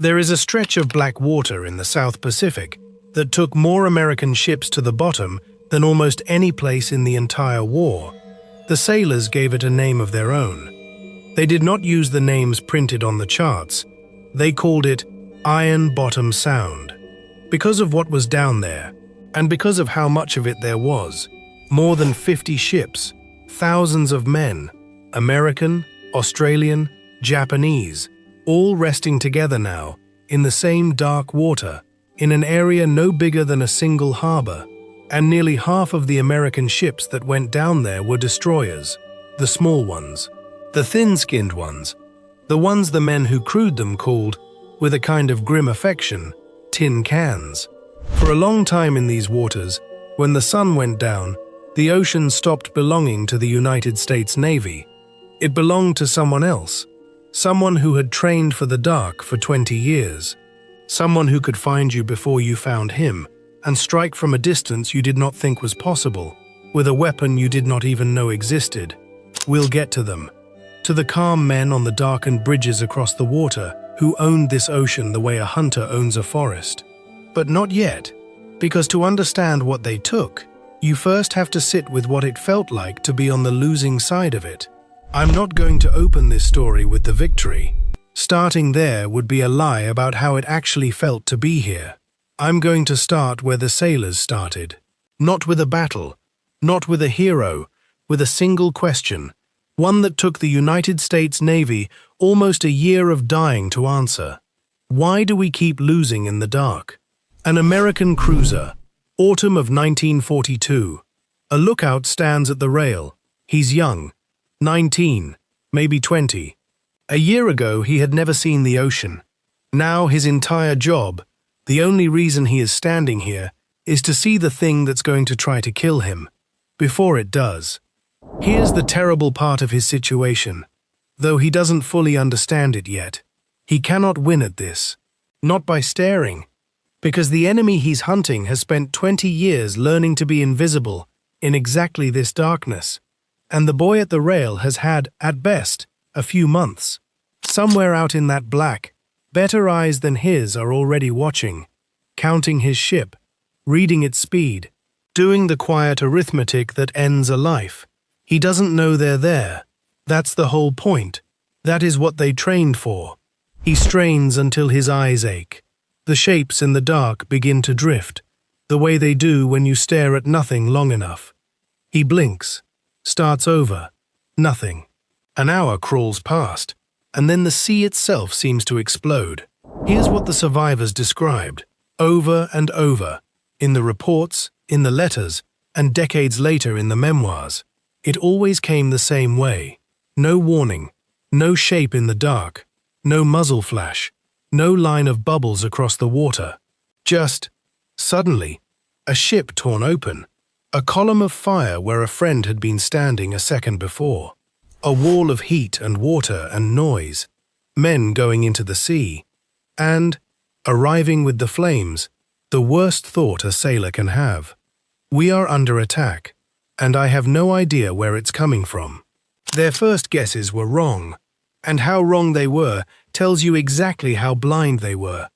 There is a stretch of black water in the South Pacific that took more American ships to the bottom than almost any place in the entire war. The sailors gave it a name of their own. They did not use the names printed on the charts. They called it Iron Bottom Sound. Because of what was down there, and because of how much of it there was, more than 50 ships, thousands of men, American, Australian, Japanese, all resting together now, in the same dark water, in an area no bigger than a single harbor, and nearly half of the American ships that went down there were destroyers, the small ones, the thin-skinned ones, the ones the men who crewed them called, with a kind of grim affection, tin cans. For a long time in these waters, when the sun went down, the ocean stopped belonging to the United States Navy. It belonged to someone else. Someone who had trained for the dark for 20 years. Someone who could find you before you found him, and strike from a distance you did not think was possible, with a weapon you did not even know existed. We'll get to them. To the calm men on the darkened bridges across the water, who owned this ocean the way a hunter owns a forest. But not yet, because to understand what they took, you first have to sit with what it felt like to be on the losing side of it. I'm not going to open this story with the victory. Starting there would be a lie about how it actually felt to be here. I'm going to start where the sailors started. Not with a battle, not with a hero, with a single question, one that took the United States Navy almost a year of dying to answer. Why do we keep losing in the dark? An American cruiser, autumn of 1942. A lookout stands at the rail. He's young. 19, maybe 20. A year ago, he had never seen the ocean. Now his entire job, the only reason he is standing here, is to see the thing that's going to try to kill him, before it does. Here's the terrible part of his situation. Though he doesn't fully understand it yet, he cannot win at this. Not by staring, because the enemy he's hunting has spent 20 years learning to be invisible in exactly this darkness. And the boy at the rail has had, at best, a few months. Somewhere out in that black, better eyes than his are already watching, counting his ship, reading its speed, doing the quiet arithmetic that ends a life. He doesn't know they're there. That's the whole point. That is what they trained for. He strains until his eyes ache. The shapes in the dark begin to drift, the way they do when you stare at nothing long enough. He blinks. Starts over. Nothing. An hour crawls past, and then the sea itself seems to explode. Here's what the survivors described, over and over, in the reports, in the letters, and decades later in the memoirs. It always came the same way. No warning, no shape in the dark, no muzzle flash, no line of bubbles across the water. Just, suddenly, a ship torn open. A column of fire where a friend had been standing a second before. A wall of heat and water and noise. Men going into the sea. And, arriving with the flames, the worst thought a sailor can have. We are under attack, and I have no idea where it's coming from. Their first guesses were wrong, and how wrong they were tells you exactly how blind they were.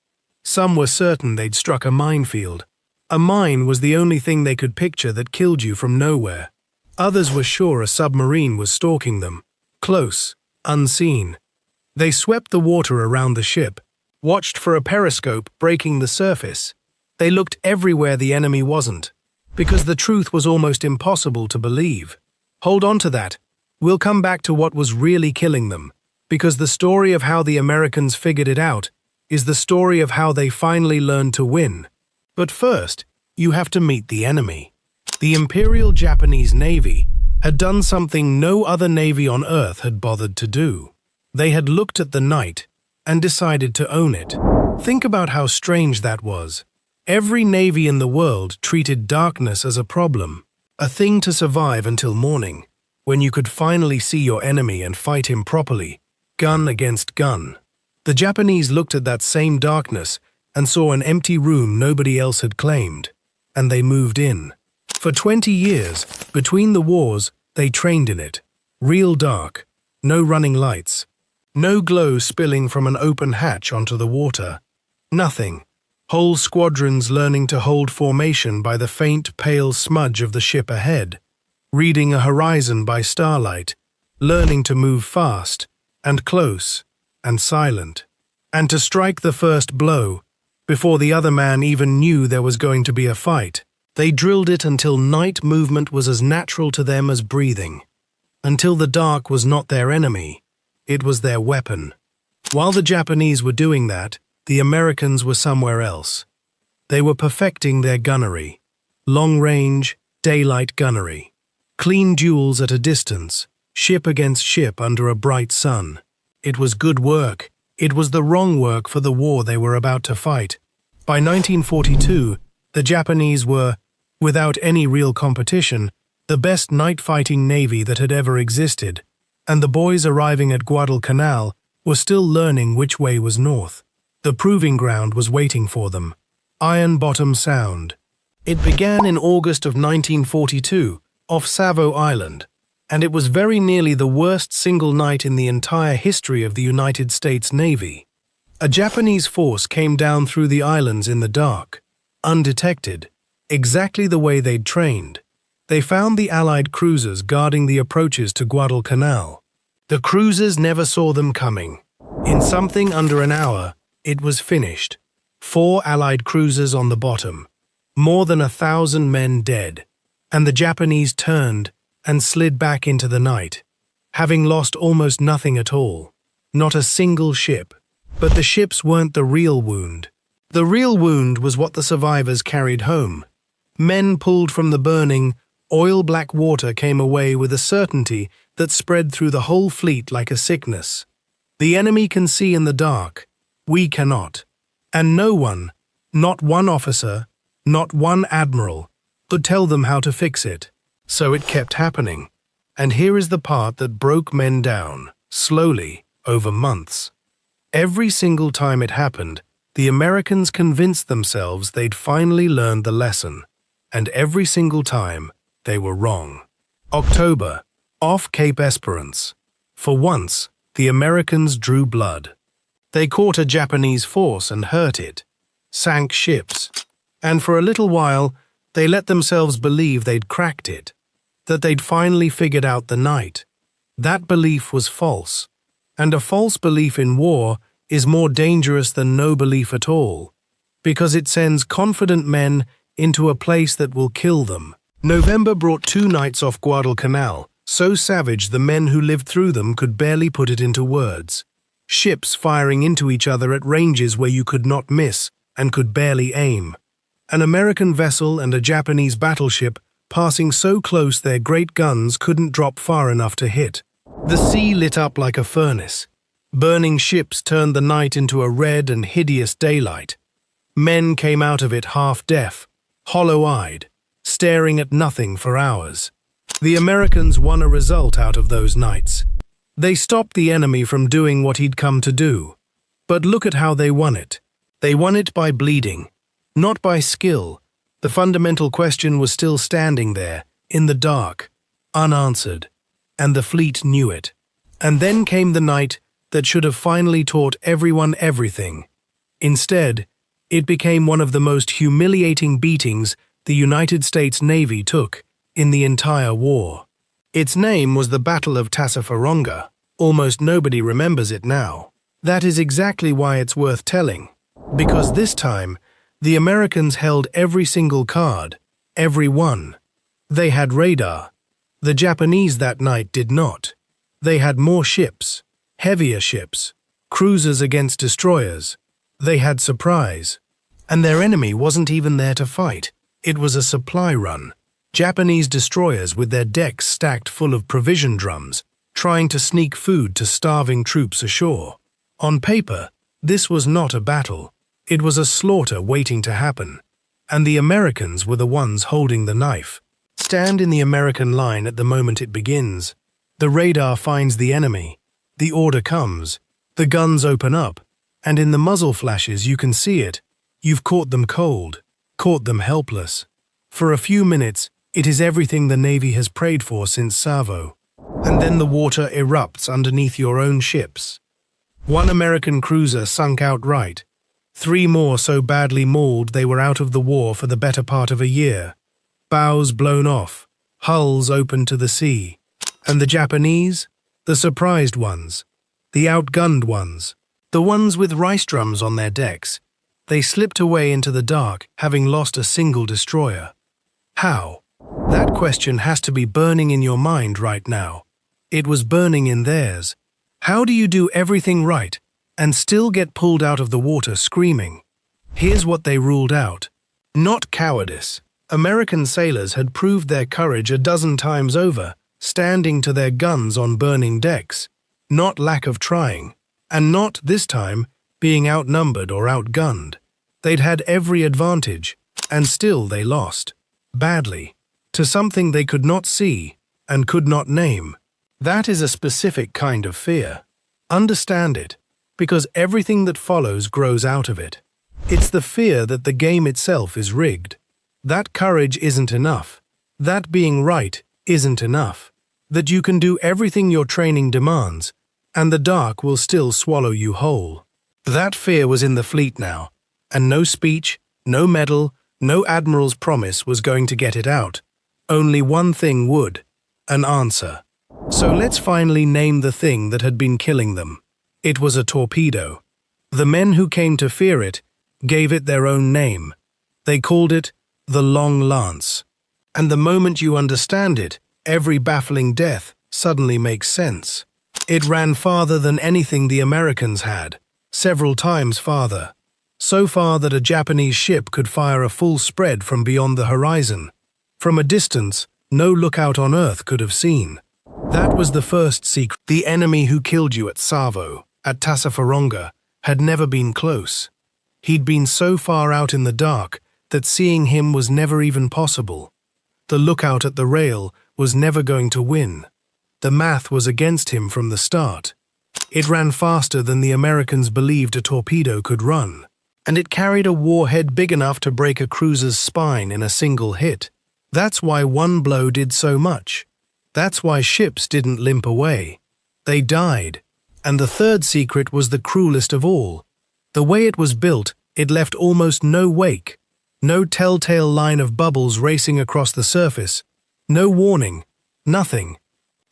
Some were certain they'd struck a minefield. A mine was the only thing they could picture that killed you from nowhere. Others were sure a submarine was stalking them, close, unseen. They swept the water around the ship, watched for a periscope breaking the surface. They looked everywhere the enemy wasn't, because the truth was almost impossible to believe. Hold on to that. We'll come back to what was really killing them, because the story of how the Americans figured it out is the story of how they finally learned to win. But first, you have to meet the enemy. The Imperial Japanese Navy had done something no other navy on Earth had bothered to do. They had looked at the night and decided to own it. Think about how strange that was. Every navy in the world treated darkness as a problem, a thing to survive until morning, when you could finally see your enemy and fight him properly, gun against gun. The Japanese looked at that same darkness and saw an empty room nobody else had claimed, and they moved in. For 20 years, between the wars, they trained in it. Real dark, no running lights, No glow spilling from an open hatch onto the water. Nothing. Whole squadrons learning to hold formation by the faint, pale smudge of the ship ahead, reading a horizon by starlight, learning to move fast, and close, and silent, and to strike the first blow, before the other man even knew there was going to be a fight. They drilled it until night movement was as natural to them as breathing, until the dark was not their enemy, it was their weapon. While the Japanese were doing that, the Americans were somewhere else. They were perfecting their gunnery, long-range, daylight gunnery, clean duels at a distance, ship against ship under a bright sun. It was good work. It was the wrong work for the war they were about to fight. By 1942, the Japanese were, without any real competition, the best night-fighting navy that had ever existed, and the boys arriving at Guadalcanal were still learning which way was north. The proving ground was waiting for them. Iron Bottom Sound. It began in August of 1942, off Savo Island, and it was very nearly the worst single night in the entire history of the United States Navy. A Japanese force came down through the islands in the dark, undetected, exactly the way they'd trained. They found the Allied cruisers guarding the approaches to Guadalcanal. The cruisers never saw them coming. In something under an hour, it was finished. 4 Allied cruisers on the bottom, more than 1,000 men dead, and the Japanese turned and slid back into the night, having lost almost nothing at all. Not a single ship. But the ships weren't the real wound. The real wound was what the survivors carried home. Men pulled from the burning, oil-black water came away with a certainty that spread through the whole fleet like a sickness. The enemy can see in the dark. We cannot. And no one, not one officer, not one admiral, could tell them how to fix it. So it kept happening. And here is the part that broke men down, slowly, over months. Every single time it happened, the Americans convinced themselves they'd finally learned the lesson. And every single time, they were wrong. October, off Cape Esperance. For once, the Americans drew blood. They caught a Japanese force and hurt it, sank ships, and for a little while, they let themselves believe they'd cracked it, that they'd finally figured out the night. That belief was false, and a false belief in war is more dangerous than no belief at all, because it sends confident men into a place that will kill them. November brought 2 nights off Guadalcanal, so savage the men who lived through them could barely put it into words. Ships firing into each other at ranges where you could not miss and could barely aim. An American vessel and a Japanese battleship passing so close their great guns couldn't drop far enough to hit. The sea lit up like a furnace. Burning ships turned the night into a red and hideous daylight. Men came out of it half-deaf, hollow-eyed, staring at nothing for hours. The Americans won a result out of those nights. They stopped the enemy from doing what he'd come to do. But look at how they won it. They won it by bleeding, not by skill. The fundamental question was still standing there, in the dark, unanswered, and the fleet knew it. And then came the night that should have finally taught everyone everything. Instead, it became one of the most humiliating beatings the United States Navy took in the entire war. Its name was the Battle of Tassafaronga. Almost nobody remembers it now. That is exactly why it's worth telling. Because this time, the Americans held every single card, every one. They had radar. The Japanese that night did not. They had more ships, heavier ships, cruisers against destroyers. They had surprise. And their enemy wasn't even there to fight. It was a supply run. Japanese destroyers with their decks stacked full of provision drums, trying to sneak food to starving troops ashore. On paper, this was not a battle. It was a slaughter waiting to happen. And the Americans were the ones holding the knife. Stand in the American line at the moment it begins. The radar finds the enemy. The order comes. The guns open up. And in the muzzle flashes you can see it. You've caught them cold, caught them helpless. For a few minutes, it is everything the Navy has prayed for since Savo. And then the water erupts underneath your own ships. One American cruiser sunk outright. 3 more so badly mauled they were out of the war for the better part of a year. Bows blown off, hulls open to the sea. And the Japanese? The surprised ones. The outgunned ones. The ones with rice drums on their decks. They slipped away into the dark, having lost a single destroyer. How? That question has to be burning in your mind right now. It was burning in theirs. How do you do everything right and still get pulled out of the water screaming? Here's what they ruled out. Not cowardice. American sailors had proved their courage a dozen times over, standing to their guns on burning decks. Not lack of trying. And not, this time, being outnumbered or outgunned. They'd had every advantage, and still they lost. Badly. To something they could not see and could not name. That is a specific kind of fear. Understand it, because everything that follows grows out of it. It's the fear that the game itself is rigged. That courage isn't enough. That being right isn't enough. That you can do everything your training demands, and the dark will still swallow you whole. That fear was in the fleet now, and no speech, no medal, no admiral's promise was going to get it out. Only one thing would: an answer. So let's finally name the thing that had been killing them. It was a torpedo. The men who came to fear it gave it their own name. They called it the Long Lance. And the moment you understand it, every baffling death suddenly makes sense. It ran farther than anything the Americans had, several times farther. So far that a Japanese ship could fire a full spread from beyond the horizon. From a distance, no lookout on Earth could have seen. That was the first secret. The enemy who killed you at Savo, at Tassafaronga, had never been close. He'd been so far out in the dark that seeing him was never even possible. The lookout at the rail was never going to win. The math was against him from the start. It ran faster than the Americans believed a torpedo could run, and it carried a warhead big enough to break a cruiser's spine in a single hit. That's why one blow did so much. That's why ships didn't limp away. They died. And the third secret was the cruelest of all. The way it was built, it left almost no wake. No telltale line of bubbles racing across the surface. No warning. Nothing.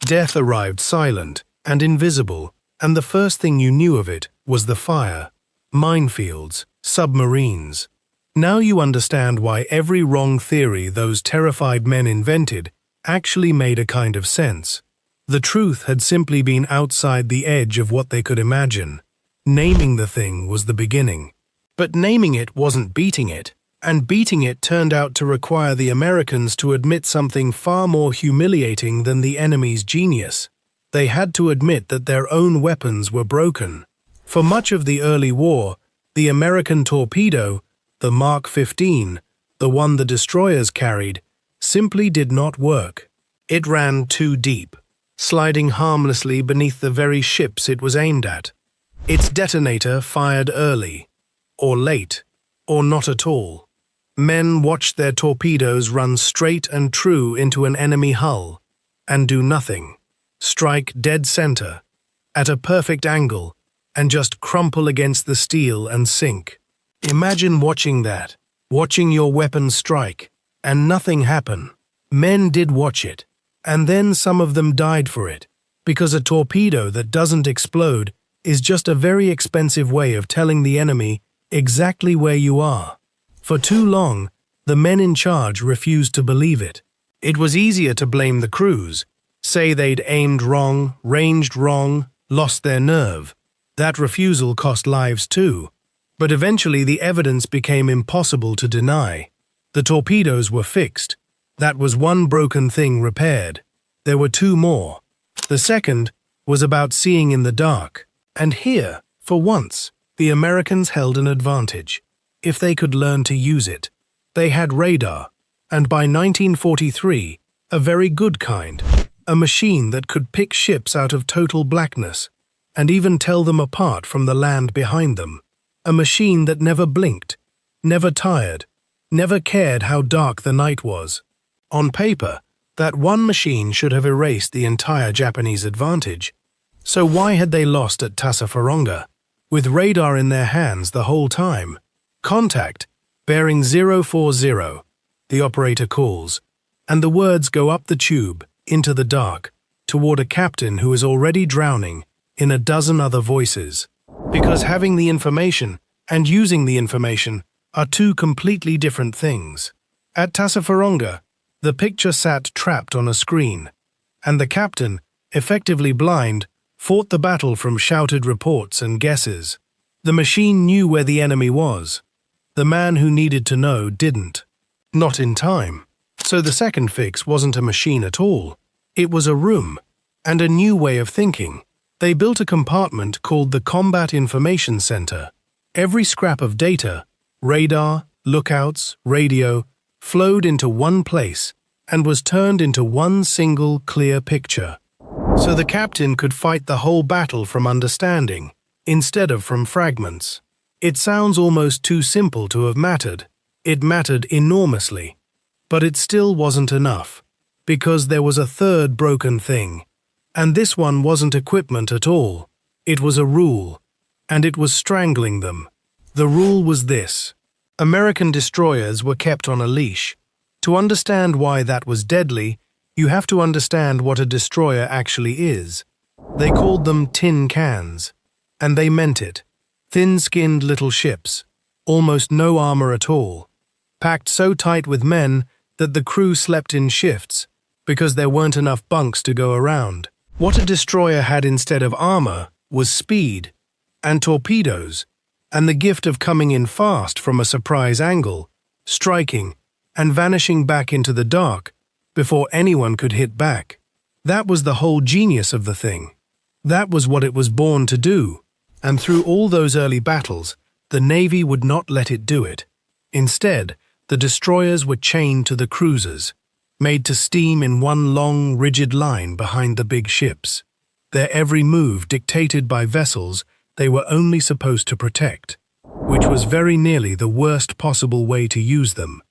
Death arrived silent and invisible, and the first thing you knew of it was the fire. Minefields. Submarines. Now you understand why every wrong theory those terrified men invented actually made a kind of sense. The truth had simply been outside the edge of what they could imagine. Naming the thing was the beginning. But naming it wasn't beating it, and beating it turned out to require the Americans to admit something far more humiliating than the enemy's genius. They had to admit that their own weapons were broken. For much of the early war, the American torpedo, the Mark 15, the one the destroyers carried, simply did not work. It ran too deep, sliding harmlessly beneath the very ships it was aimed at. Its detonator fired early, or late, or not at all. Men watched their torpedoes run straight and true into an enemy hull, and do nothing. Strike dead center, at a perfect angle, and just crumple against the steel and sink. Imagine watching that, watching your weapon strike, and nothing happen. Men did watch it, and then some of them died for it, because a torpedo that doesn't explode is just a very expensive way of telling the enemy exactly where you are. For too long, the men in charge refused to believe it. It was easier to blame the crews, say they'd aimed wrong, ranged wrong, lost their nerve. That refusal cost lives too. But eventually the evidence became impossible to deny. The torpedoes were fixed. That was one broken thing repaired. There were 2 more. The second was about seeing in the dark. And here, for once, the Americans held an advantage. If they could learn to use it. They had radar, and by 1943, a very good kind. A machine that could pick ships out of total blackness, and even tell them apart from the land behind them. A machine that never blinked, never tired, never cared how dark the night was. On paper, that one machine should have erased the entire Japanese advantage. So why had they lost at Tassafaronga, with radar in their hands the whole time? Contact, bearing 040, the operator calls, and the words go up the tube, into the dark, toward a captain who is already drowning in a dozen other voices. Because having the information and using the information are two completely different things. At Tassafaronga, the picture sat trapped on a screen, and the captain, effectively blind, fought the battle from shouted reports and guesses. The machine knew where the enemy was. The man who needed to know didn't. Not in time. So the second fix wasn't a machine at all. It was a room, and a new way of thinking. They built a compartment called the Combat Information Center. Every scrap of data, radar, lookouts, radio, flowed into one place and was turned into one single clear picture. So the captain could fight the whole battle from understanding, instead of from fragments. It sounds almost too simple to have mattered. It mattered enormously. But it still wasn't enough, because there was a third broken thing. And this one wasn't equipment at all. It was a rule, and it was strangling them. The rule was this: American destroyers were kept on a leash. To understand why that was deadly, you have to understand what a destroyer actually is. They called them tin cans, and they meant it. Thin-skinned little ships, almost no armor at all, packed so tight with men that the crew slept in shifts because there weren't enough bunks to go around. What a destroyer had instead of armor was speed and torpedoes, and the gift of coming in fast from a surprise angle, striking, and vanishing back into the dark before anyone could hit back. That was the whole genius of the thing. That was what it was born to do, and through all those early battles, the Navy would not let it do it. Instead, the destroyers were chained to the cruisers, made to steam in one long, rigid line behind the big ships, their every move dictated by vessels they were only supposed to protect, which was very nearly the worst possible way to use them.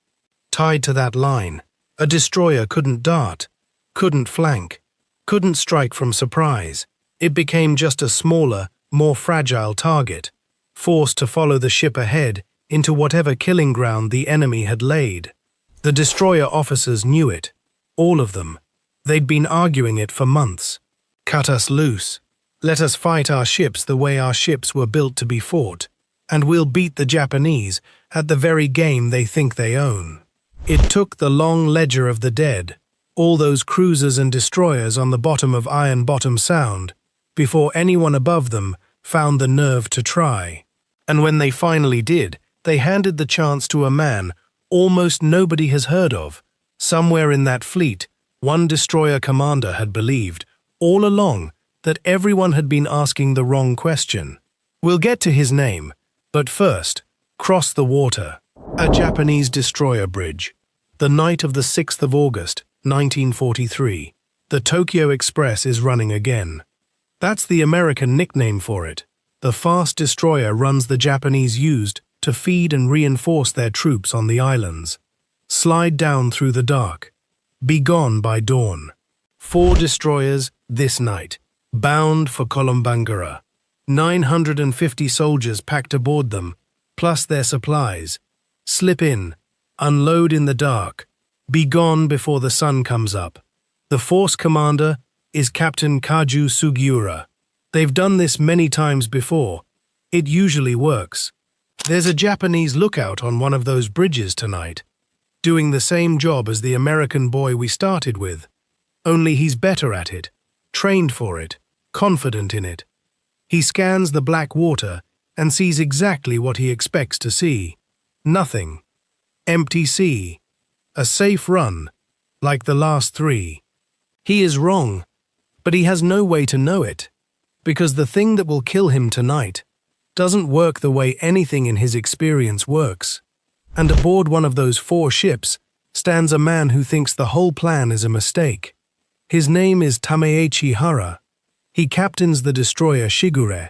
Tied to that line, a destroyer couldn't dart, couldn't flank, couldn't strike from surprise. It became just a smaller, more fragile target, forced to follow the ship ahead into whatever killing ground the enemy had laid. The destroyer officers knew it, all of them. They'd been arguing it for months. Cut us loose. Let us fight our ships the way our ships were built to be fought, and we'll beat the Japanese at the very game they think they own. It took the long ledger of the dead, all those cruisers and destroyers on the bottom of Iron Bottom Sound, before anyone above them found the nerve to try. And when they finally did, they handed the chance to a man almost nobody has heard of. Somewhere in that fleet, one destroyer commander had believed, all along, that everyone had been asking the wrong question. We'll get to his name, but first, cross the water. A Japanese destroyer bridge. The night of the 6th of August, 1943. The Tokyo Express is running again. That's the American nickname for it. The fast destroyer runs the Japanese used to feed and reinforce their troops on the islands. Slide down through the dark. Be gone by dawn. 4 destroyers this night, bound for Kolombangara. 950 soldiers packed aboard them, plus their supplies. Slip in, unload in the dark, be gone before the sun comes up. The force commander is Captain Kaju Sugiura. They've done this many times before. It usually works. There's a Japanese lookout on one of those bridges tonight, doing the same job as the American boy we started with. Only he's better at it, trained for it, confident in it. He scans the black water and sees exactly what he expects to see. Nothing. Empty sea. A safe run, like the last 3. He is wrong, but he has no way to know it, because the thing that will kill him tonight doesn't work the way anything in his experience works. And aboard one of those 4 ships stands a man who thinks the whole plan is a mistake. His name is Tamechi Hara. He captains the destroyer Shigure,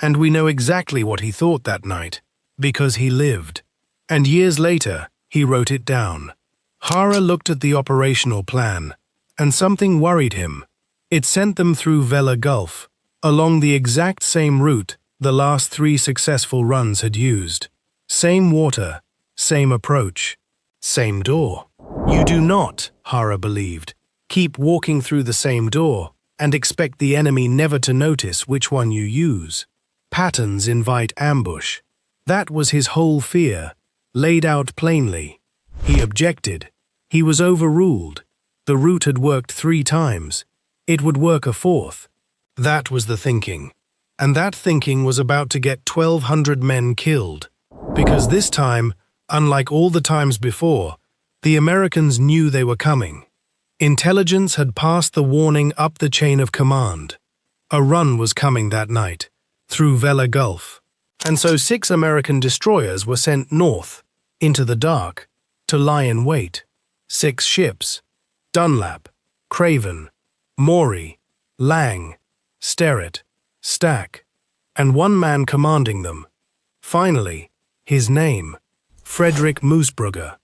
and we know exactly what he thought that night, because he lived. And years later, he wrote it down. Hara looked at the operational plan, and something worried him. It sent them through Vella Gulf, along the exact same route the last 3 successful runs had used. Same water, same approach, same door. You do not, Hara believed, keep walking through the same door and expect the enemy never to notice which one you use. Patterns invite ambush. That was his whole fear, laid out plainly. He objected. He was overruled. The route had worked 3 times. It would work a 4th. That was the thinking. And that thinking was about to get 1,200 men killed. Because this time, unlike all the times before, the Americans knew they were coming. Intelligence had passed the warning up the chain of command. A run was coming that night, through Vella Gulf. And so 6 American destroyers were sent north, into the dark, to lie in wait. 6 ships: Dunlap, Craven, Maury, Lang, Sterrett, Stack, and 1 man commanding them. Finally, his name, Frederick Moosbrugger.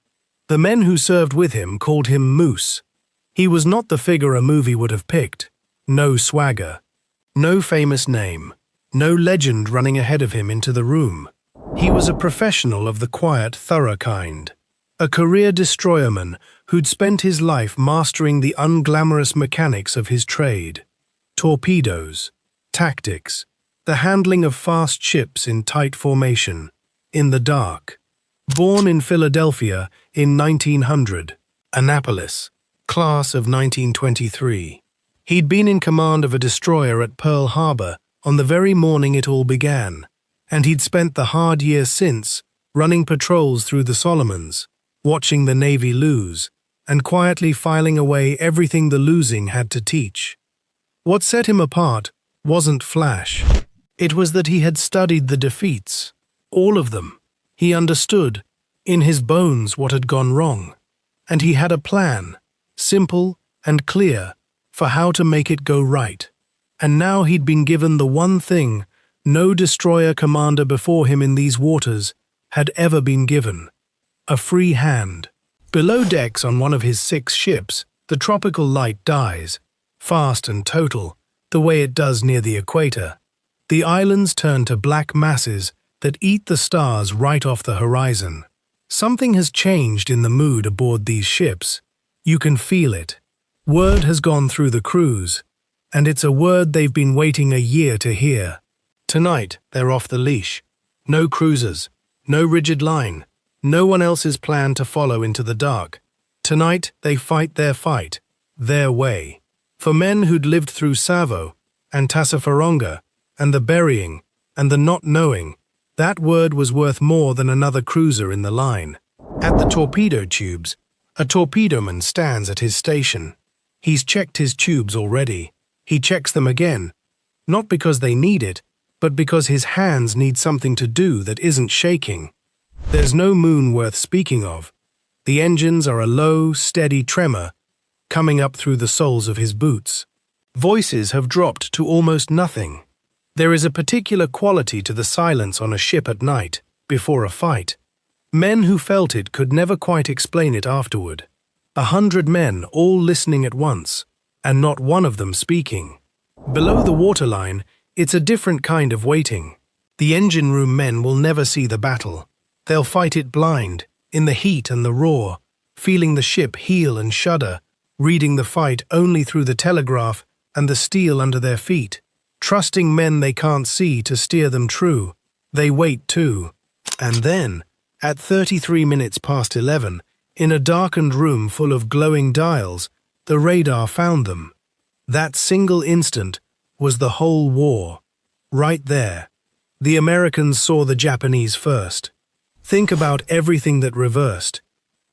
The men who served with him called him Moose. He was not the figure a movie would have picked. No swagger. No famous name. No legend running ahead of him into the room. He was a professional of the quiet, thorough kind. A career destroyerman who'd spent his life mastering the unglamorous mechanics of his trade. Torpedoes, tactics, the handling of fast ships in tight formation, in the dark. Born in Philadelphia in 1900, Annapolis, class of 1923. He'd been in command of a destroyer at Pearl Harbor on the very morning it all began, and he'd spent the hard year since running patrols through the Solomons, watching the Navy lose, and quietly filing away everything the losing had to teach. What set him apart wasn't flash. It was that he had studied the defeats, all of them. He understood, in his bones, what had gone wrong, and he had a plan, simple and clear, for how to make it go right. And now he'd been given the one thing no destroyer commander before him in these waters had ever been given: a free hand. Below decks on one of his 6 ships, the tropical light dies, fast and total, the way it does near the equator. The islands turn to black masses that eat the stars right off the horizon. Something has changed in the mood aboard these ships. You can feel it. Word has gone through the crews, and it's a word they've been waiting a year to hear. Tonight, they're off the leash. No cruisers, no rigid line, no one else's plan to follow into the dark. Tonight, they fight their fight, their way. For men who'd lived through Savo and Tassafaronga and the burying and the not knowing, that word was worth more than another cruiser in the line. At the torpedo tubes, a torpedoman stands at his station. He's checked his tubes already. He checks them again, not because they need it, but because his hands need something to do that isn't shaking. There's no moon worth speaking of. The engines are a low, steady tremor coming up through the soles of his boots. Voices have dropped to almost nothing. There is a particular quality to the silence on a ship at night, before a fight. Men who felt it could never quite explain it afterward. 100 men all listening at once, and not one of them speaking. Below the waterline, it's a different kind of waiting. The engine room men will never see the battle. They'll fight it blind, in the heat and the roar, feeling the ship heel and shudder, reading the fight only through the telegraph and the steel under their feet. Trusting men they can't see to steer them true. They wait too. And then, at 33 minutes past 11, in a darkened room full of glowing dials, the radar found them. That single instant was the whole war. Right there. The Americans saw the Japanese first. Think about everything that reversed.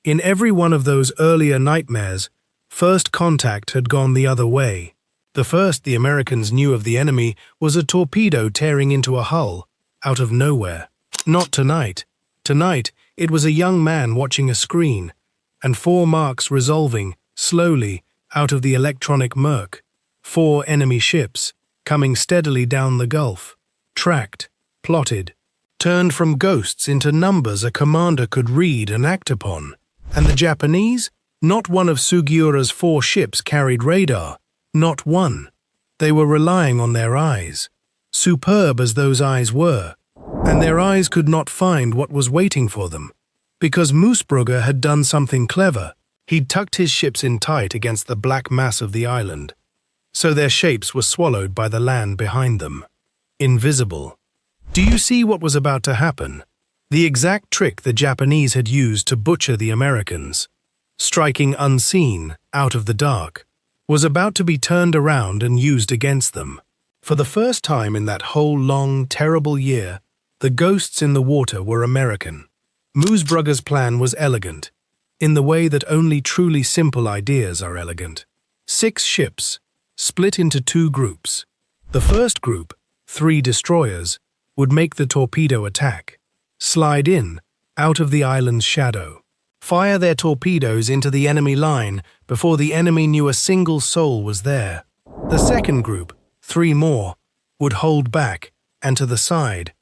In every one of those earlier nightmares, first contact had gone the other way. The first the Americans knew of the enemy was a torpedo tearing into a hull, out of nowhere. Not tonight. Tonight, it was a young man watching a screen, and 4 marks resolving, slowly, out of the electronic murk. 4 enemy ships, coming steadily down the Gulf. Tracked, plotted, turned from ghosts into numbers a commander could read and act upon. And the Japanese? Not one of Sugiura's 4 ships carried radar. Not one. They were relying on their eyes, superb as those eyes were, and their eyes could not find what was waiting for them. Because Moosbrugger had done something clever, he'd tucked his ships in tight against the black mass of the island, so their shapes were swallowed by the land behind them. Invisible. Do you see what was about to happen? The exact trick the Japanese had used to butcher the Americans, striking unseen, out of the dark, was about to be turned around and used against them. For the first time in that whole long, terrible year, the ghosts in the water were American. Moosbrugger's plan was elegant, in the way that only truly simple ideas are elegant. 6 ships, split into 2 groups. The first group, 3 destroyers, would make the torpedo attack, slide in, out of the island's shadow, fire their torpedoes into the enemy line before the enemy knew a single soul was there. The second group, 3 more, would hold back and to the side,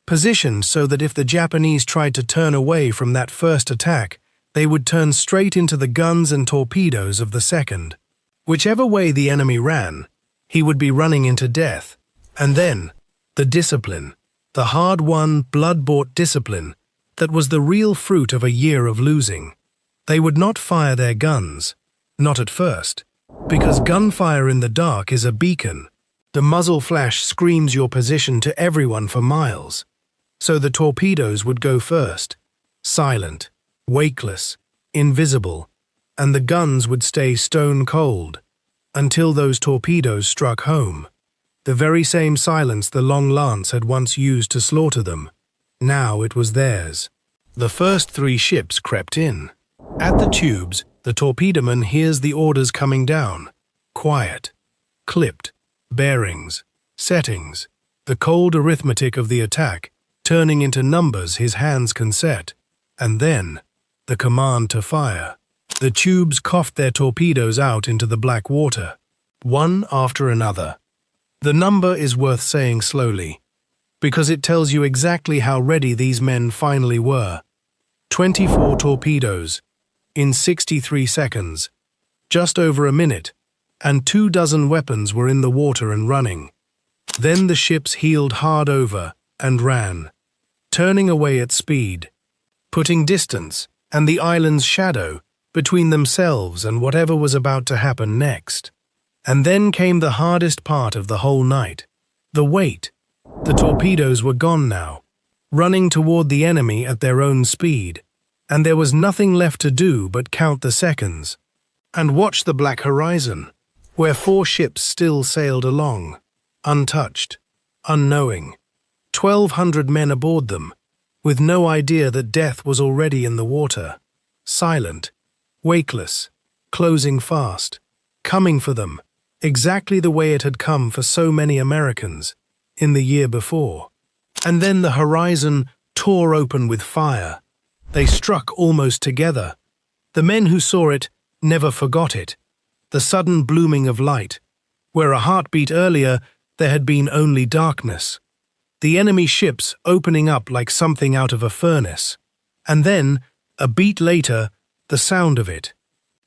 positioned so that if the Japanese tried to turn away from that first attack, they would turn straight into the guns and torpedoes of the second. Whichever way the enemy ran, he would be running into death. And then, the discipline, the hard-won, blood-bought discipline that was the real fruit of a year of losing. They would not fire their guns, not at first, because gunfire in the dark is a beacon. The muzzle flash screams your position to everyone for miles. So the torpedoes would go first, silent, wakeless, invisible, and the guns would stay stone cold until those torpedoes struck home. The very same silence the long lance had once used to slaughter them. Now it was theirs. The first 3 ships crept in. At the tubes, the torpedoman hears the orders coming down. Quiet. Clipped. Bearings. Settings. The cold arithmetic of the attack, turning into numbers his hands can set. And then, the command to fire. The tubes coughed their torpedoes out into the black water, one after another. The number is worth saying slowly, because it tells you exactly how ready these men finally were. 24 torpedoes, in 63 seconds, just over a minute, and 24 weapons were in the water and running. Then the ships heeled hard over and ran, turning away at speed, putting distance and the island's shadow between themselves and whatever was about to happen next. And then came the hardest part of the whole night, the wait. The torpedoes were gone now, running toward the enemy at their own speed, and there was nothing left to do but count the seconds and watch the black horizon, where 4 ships still sailed along, untouched, unknowing, 1,200 men aboard them, with no idea that death was already in the water, silent, wakeless, closing fast, coming for them, exactly the way it had come for so many Americans in the year before. And then the horizon tore open with fire. They struck almost together. The men who saw it never forgot it. The sudden blooming of light, where a heartbeat earlier there had been only darkness. The enemy ships opening up like something out of a furnace. And then, a beat later, the sound of it,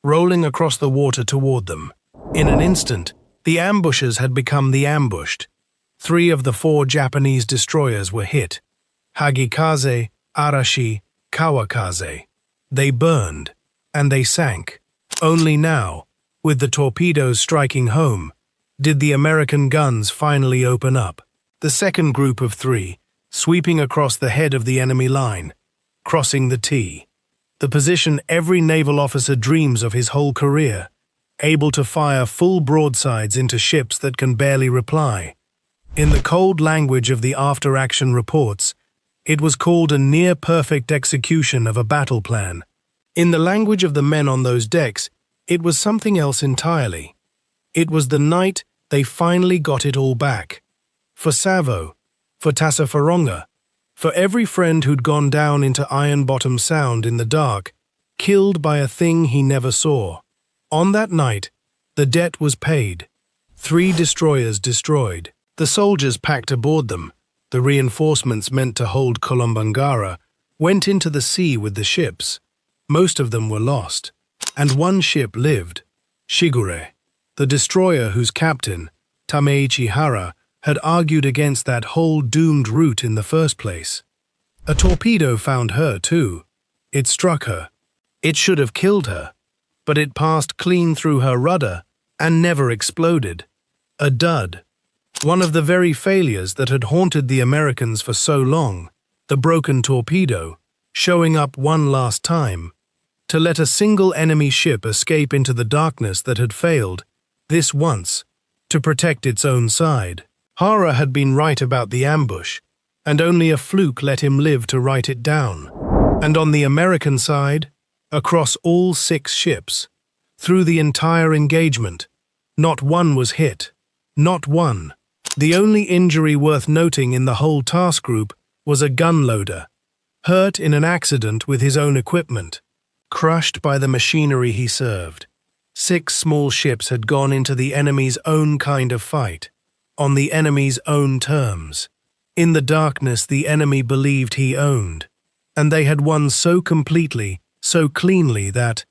rolling across the water toward them. In an instant, the ambushers had become the ambushed. 3 of the 4 Japanese destroyers were hit. Hagikaze, Arashi, Kawakaze. They burned, and they sank. Only now, with the torpedoes striking home, did the American guns finally open up. The second group of 3, sweeping across the head of the enemy line, crossing the T. The position every naval officer dreams of his whole career, able to fire full broadsides into ships that can barely reply. In the cold language of the after-action reports, it was called a near-perfect execution of a battle plan. In the language of the men on those decks, it was something else entirely. It was the night they finally got it all back. For Savo, for Tassafaronga, for every friend who'd gone down into Iron Bottom Sound in the dark, killed by a thing he never saw. On that night, the debt was paid. 3 destroyers destroyed. The soldiers packed aboard them, the reinforcements meant to hold Kolombangara, went into the sea with the ships. Most of them were lost, and 1 ship lived, Shigure, the destroyer whose captain, Tameichi Hara, had argued against that whole doomed route in the first place. A torpedo found her too. It struck her. It should have killed her, but it passed clean through her rudder and never exploded. A dud. One of the very failures that had haunted the Americans for so long, the broken torpedo, showing up one last time. To let a single enemy ship escape into the darkness that had failed, this once, to protect its own side. Hara had been right about the ambush, and only a fluke let him live to write it down. And on the American side, across all 6 ships, through the entire engagement, not one was hit. Not one. The only injury worth noting in the whole task group was a gun loader, hurt in an accident with his own equipment, crushed by the machinery he served. 6 small ships had gone into the enemy's own kind of fight, on the enemy's own terms. In the darkness the enemy believed he owned, and they had won so completely, so cleanly that,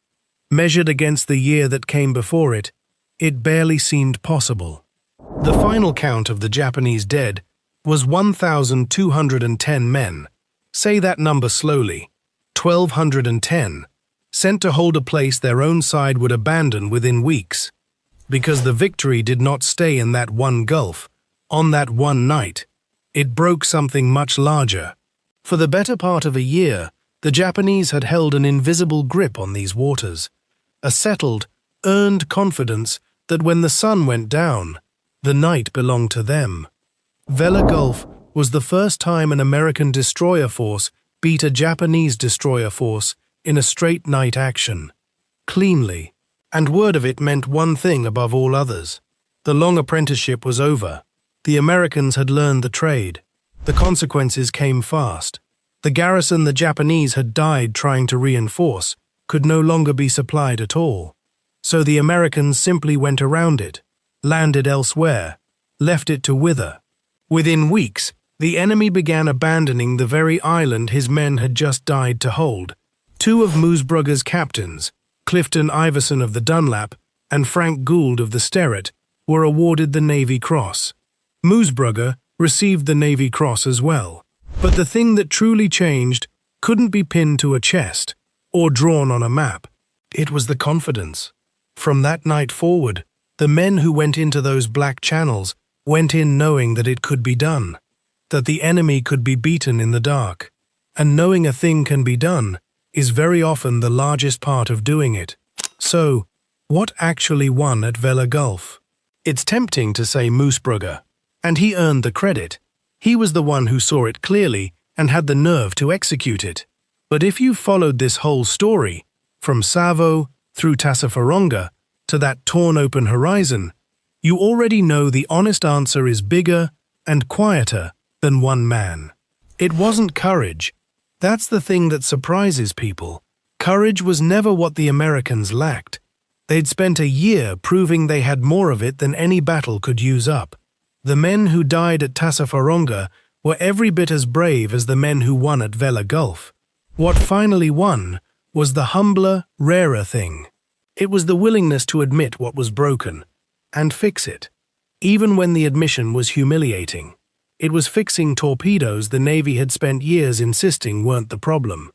measured against the year that came before it, it barely seemed possible. The final count of the Japanese dead was 1,210 men. Say that number slowly. 1,210. Sent to hold a place their own side would abandon within weeks. Because the victory did not stay in that one gulf, on that one night. It broke something much larger. For the better part of a year, the Japanese had held an invisible grip on these waters. A settled, earned confidence that when the sun went down, the night belonged to them. Vella Gulf was the first time an American destroyer force beat a Japanese destroyer force in a straight night action. Cleanly. And word of it meant one thing above all others. The long apprenticeship was over. The Americans had learned the trade. The consequences came fast. The garrison the Japanese had died trying to reinforce could no longer be supplied at all. So the Americans simply went around it, landed elsewhere, left it to wither. Within weeks, the enemy began abandoning the very island his men had just died to hold. 2 of Moosbrugger's captains, Clifton Iverson of the Dunlap and Frank Gould of the Sterett, were awarded the Navy Cross. Moosbrugger received the Navy Cross as well. But the thing that truly changed couldn't be pinned to a chest or drawn on a map. It was the confidence. From that night forward, the men who went into those black channels went in knowing that it could be done, that the enemy could be beaten in the dark. And knowing a thing can be done is very often the largest part of doing it. So, what actually won at Vella Gulf? It's tempting to say Moosbrugger, and he earned the credit. He was the one who saw it clearly and had the nerve to execute it. But if you followed this whole story, from Savo through Tassafaronga to that torn open horizon, you already know the honest answer is bigger and quieter than one man. It wasn't courage. That's the thing that surprises people. Courage was never what the Americans lacked. They'd spent a year proving they had more of it than any battle could use up. The men who died at Tassafaronga were every bit as brave as the men who won at Vella Gulf. What finally won was the humbler, rarer thing. It was the willingness to admit what was broken and fix it, even when the admission was humiliating. It was fixing torpedoes the Navy had spent years insisting weren't the problem.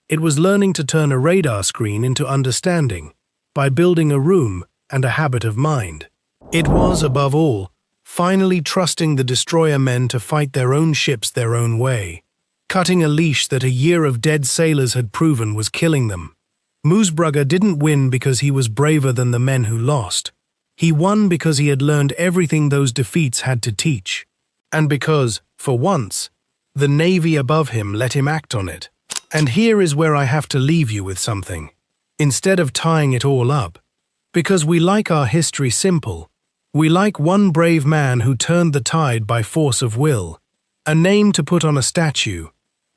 It was learning to turn a radar screen into understanding by building a room and a habit of mind. It was, above all, finally trusting the destroyer men to fight their own ships their own way, cutting a leash that a year of dead sailors had proven was killing them. Moosbrugger didn't win because he was braver than the men who lost. He won because he had learned everything those defeats had to teach. And because, for once, the Navy above him let him act on it. And here is where I have to leave you with something, instead of tying it all up. Because we like our history simple. We like one brave man who turned the tide by force of will, a name to put on a statue,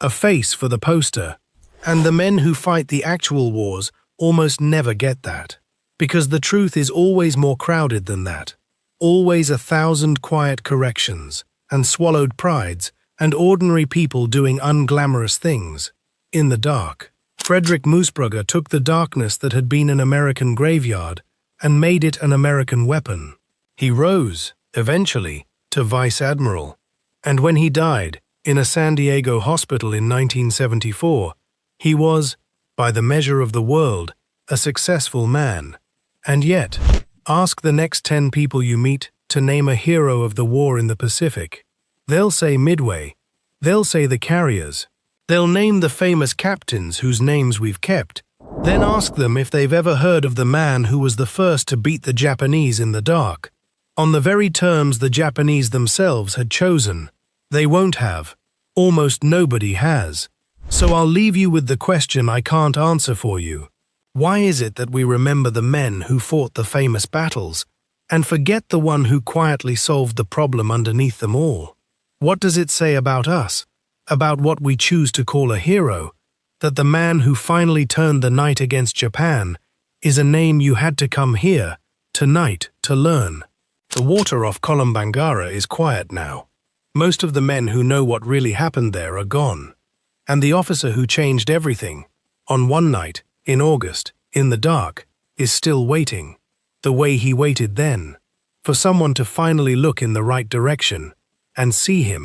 a face for the poster. And the men who fight the actual wars almost never get that. Because the truth is always more crowded than that. Always 1,000 quiet corrections, and swallowed prides, and ordinary people doing unglamorous things, in the dark. Frederick Moosbrugger took the darkness that had been an American graveyard and made it an American weapon. He rose, eventually to vice admiral. And when he died in a San Diego hospital in 1974, he was, by the measure of the world, a successful man. And yet, ask the next 10 people you meet to name a hero of the war in the Pacific. They'll say Midway. They'll say the carriers. They'll name the famous captains whose names we've kept. Then ask them if they've ever heard of the man who was the first to beat the Japanese in the dark, on the very terms the Japanese themselves had chosen. They won't have. Almost nobody has. So I'll leave you with the question I can't answer for you. Why is it that we remember the men who fought the famous battles and forget the one who quietly solved the problem underneath them all? What does it say about us, about what we choose to call a hero, that the man who finally turned the night against Japan is a name you had to come here, tonight, to learn? The water off Kolombangara is quiet now. Most of the men who know what really happened there are gone. And the officer who changed everything, on one night, in August, in the dark, is still waiting, the way he waited then, for someone to finally look in the right direction and see him.